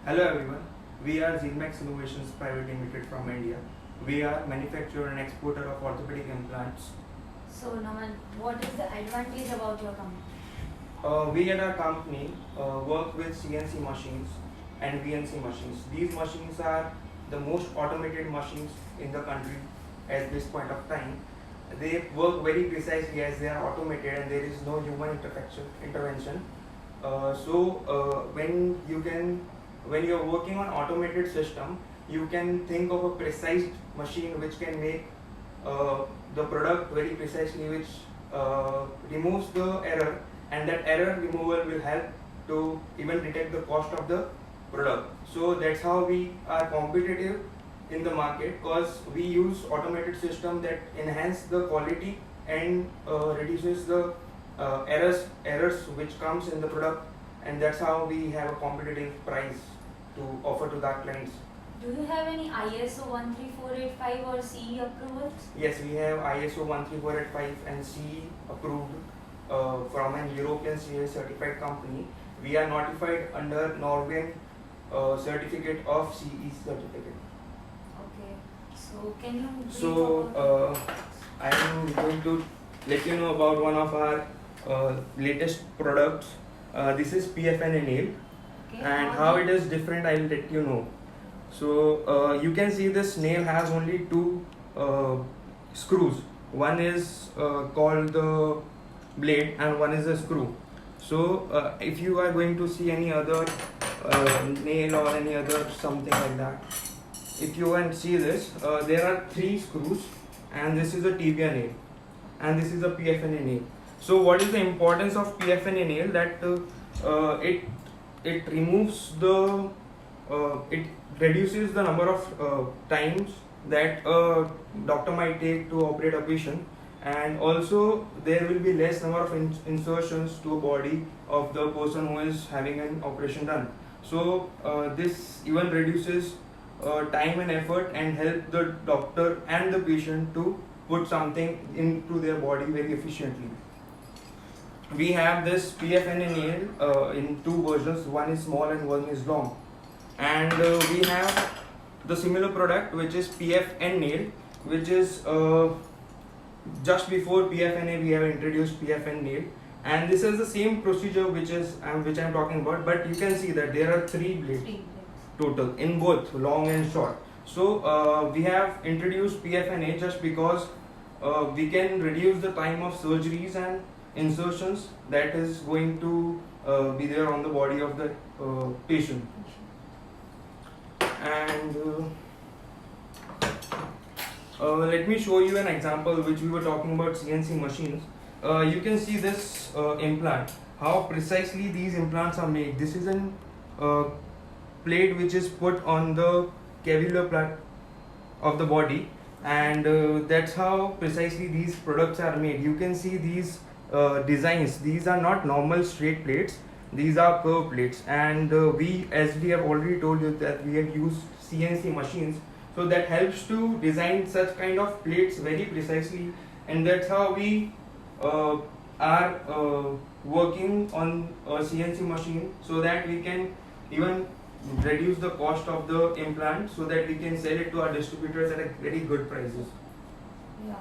Hello everyone, we are Zemax Innovations Private Limited from India. We are manufacturer and exporter of orthopedic implants. So, Naman, what is the advantage about your company? We at our company work with CNC machines and VNC machines. These machines are the most automated machines in the country at this point of time. They work very precisely as they are automated and there is no human intervention. When you're working on automated system, you can think of a precise machine which can make the product very precisely, which removes the error, and that error removal will help to even detect the cost of the product. So that's how we are competitive in the market, because we use automated system that enhance the quality and reduces the errors which comes in the product, and that's how we have a competitive price to offer to our clients. Do you have any ISO 13485 or CE approvals? Yes, we have ISO 13485 and CE approved from an European CA certified company. We are notified under Norwegian certificate of CE certificate. Okay. So, can you brief So about I am going to let you know about one of our latest products. This is PFN nail, okay, and how it is different I will let you know. So you can see this nail has only two screws. One is called the blade and one is a screw. So if you are going to see any other nail or any other something like that, if you can see this, there are three screws, and this is a tibia nail and this is a PFNA nail. So what is the importance of PFNA nail? That it removes the it reduces the number of times that a doctor might take to operate a patient, and also there will be less number of insertions to a body of the person who is having an operation done. So this even reduces time and effort and help the doctor and the patient to put something into their body very efficiently. We have this PFNA nail in two versions, one is small and one is long. And we have the similar product which is PFN nail, which is just before PFNA we have introduced PFN nail, and this is the same procedure which I'm talking about, but you can see that there are three blades three total in both long and short. So we have introduced PFNA just because we can reduce the time of surgeries and insertions that is going to be there on the body of the patient. And let me show you an example which we were talking about CNC machines. You can see this implant, how precisely these implants are made. This is an plate which is put on the cavular plate of the body, and that's how precisely these products are made. You can see these designs. These are not normal straight plates, these are curved plates, and as we have already told you that we have used CNC machines, so that helps to design such kind of plates very precisely, and that's how we are working on a CNC machine, so that we can even reduce the cost of the implant, so that we can sell it to our distributors at a very good prices. Yeah.